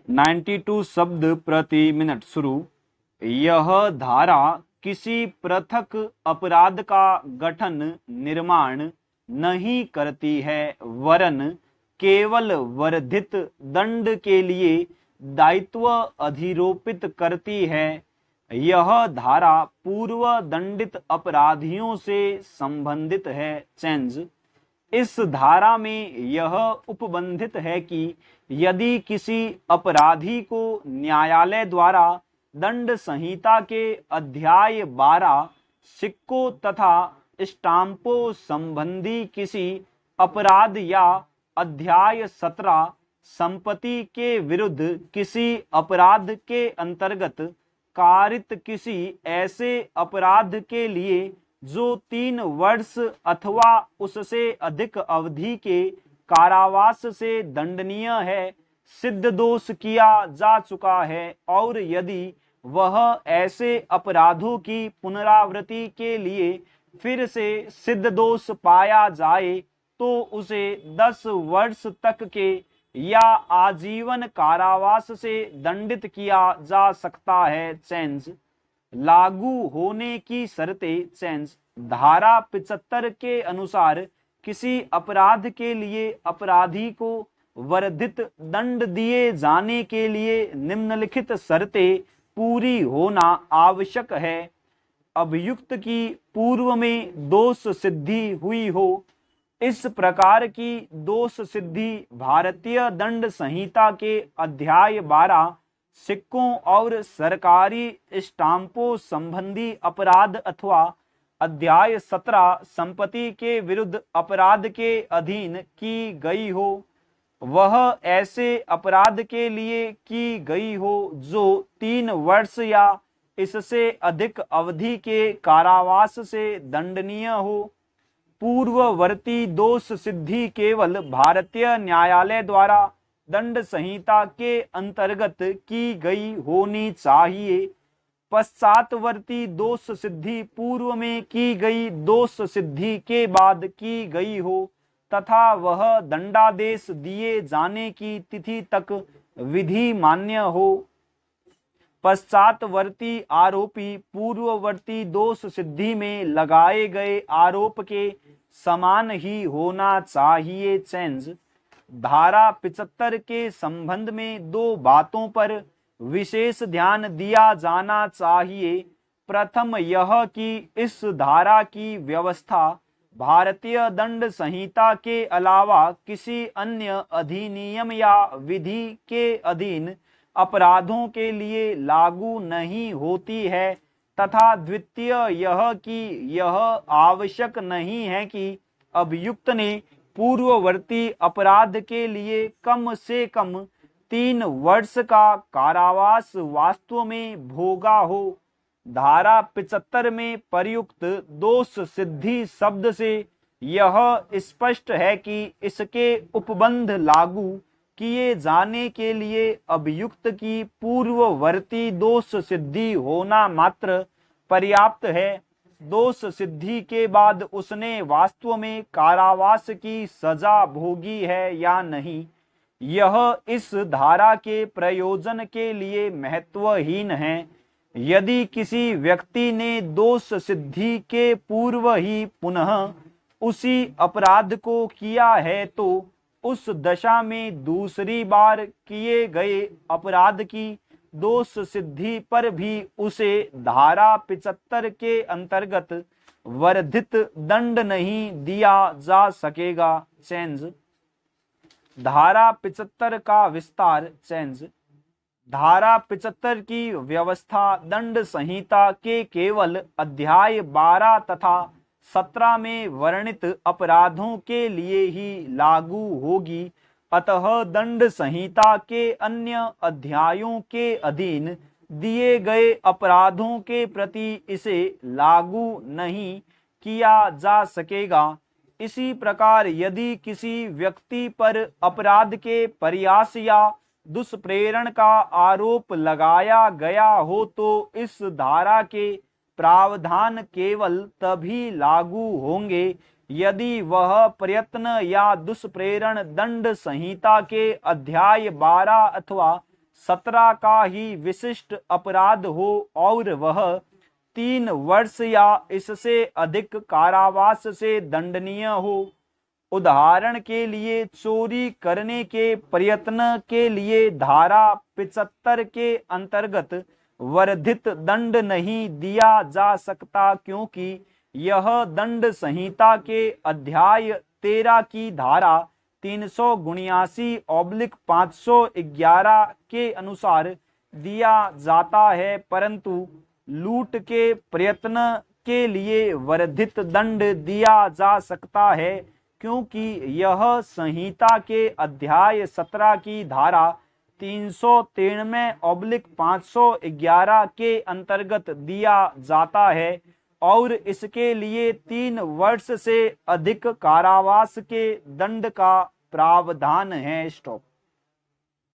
92 शब्द प्रति मिनट शुरू। यह धारा किसी पृथक अपराध का गठन निर्माण नहीं करती है, वरन केवल वर्धित दंड के लिए दायित्व अधिरोपित करती है। यह धारा पूर्व दंडित अपराधियों से संबंधित है। चेंज इस धारा में यह उपबंधित है कि यदि किसी अपराधी को न्यायालय द्वारा दंड संहिता के अध्याय 12 सिक्कों तथा स्टाम्पों संबंधी किसी अपराध या अध्याय 17 संपत्ति के विरुद्ध किसी अपराध के अंतर्गत कारित किसी ऐसे अपराध के लिए जो 3 वर्ष अथवा उससे अधिक अवधि के कारावास से दंडनीय है, सिद्ध दोष किया जा चुका है, और यदि वह ऐसे अपराधों की पुनरावृत्ति के लिए फिर से सिद्ध दोष पाया जाए तो उसे 10 वर्ष तक के या आजीवन कारावास से दंडित किया जा सकता है। चेंज लागू होने की शर्तें। चेंज धारा 75 के अनुसार किसी अपराध के लिए अपराधी को वर्धित दंड दिए जाने के लिए निम्नलिखित शर्तें पूरी होना आवश्यक है। अभियुक्त की पूर्व में दोष सिद्धि हुई हो। इस प्रकार की दोष सिद्धि भारतीय दंड संहिता के अध्याय 12 सिक्कों और सरकारी स्टाम्पों संबंधी अपराध अथवा अध्याय 17 संपत्ति के विरुद्ध अपराध के अधीन की गई हो। वह ऐसे अपराध के लिए की गई हो जो 3 वर्ष या इससे अधिक अवधि के कारावास से दंडनीय हो। पूर्ववर्ती दोष सिद्धि केवल भारतीय न्यायालय द्वारा दंड संहिता के अंतर्गत की गई होनी चाहिए। पश्चातवर्ती दोष सिद्धि पूर्व में की गई दोष सिद्धि के बाद की गई हो तथा वह दंडादेश दिए जाने की तिथि तक विधि मान्य हो। पश्चातवर्ती आरोपी पूर्ववर्ती दोष सिद्धि में लगाए गए आरोप के समान ही होना चाहिए। चेंज धारा 75 के संबंध में 2 बातों पर विशेष ध्यान दिया जाना चाहिए। प्रथम यह कि इस धारा की व्यवस्था भारतीय दंड संहिता के अलावा किसी अन्य अधिनियम या विधि के अधीन अपराधों के लिए लागू नहीं होती है, तथा द्वितीय यह कि यह आवश्यक नहीं है कि अभियुक्त ने पूर्ववर्ती अपराध के लिए कम से कम 3 वर्ष का कारावास वास्तव में भोगा हो। धारा 75 में प्रयुक्त दोष सिद्धि शब्द से यह स्पष्ट है कि इसके उपबंध लागू किए जाने के लिए अभियुक्त की पूर्ववर्ती दोष सिद्धि होना मात्र पर्याप्त है। दोष सिद्धि के बाद उसने वास्तव में कारावास की सजा भोगी है या नहीं, यह इस धारा के प्रयोजन के लिए महत्वहीन है। यदि किसी व्यक्ति ने दोष सिद्धि के पूर्व ही पुनः उसी अपराध को किया है तो उस दशा में दूसरी बार किए गए अपराध की दोष सिद्धि पर भी उसे धारा 75 के अंतर्गत वर्धित दंड नहीं दिया जा सकेगा। चेंज धारा 75 का विस्तार। चेंज धारा 75 की व्यवस्था दंड संहिता के केवल अध्याय 12 तथा 17 में वर्णित अपराधों के लिए ही लागू होगी, अतः दंड संहिता के अन्य अध्यायों के अधीन दिए गए अपराधों के प्रति इसे लागू नहीं किया जा सकेगा। इसी प्रकार यदि किसी व्यक्ति पर अपराध के प्रयास या दुष्प्रेरण का आरोप लगाया गया हो तो इस धारा के प्रावधान केवल तभी लागू होंगे यदि वह प्रयत्न या दुष्प्रेरण दंड संहिता के अध्याय 12 अथवा 17 का ही विशिष्ट अपराध हो और वह 3 वर्ष या इससे अधिक कारावास से दंडनीय हो। उदाहरण के लिए चोरी करने के प्रयत्न के लिए धारा 75 के अंतर्गत वर्धित दंड नहीं दिया जा सकता, क्योंकि यह दंड संहिता के अध्याय 13 की धारा 379/511 के अनुसार दिया जाता है, परंतु लूट के प्रयत्न के लिए वर्धित दंड दिया जा सकता है, क्योंकि यह संहिता के अध्याय 17 की धारा 393/511 के अंतर्गत दिया जाता है और इसके लिए 3 वर्ष से अधिक कारावास के दंड का प्रावधान है। स्टॉप।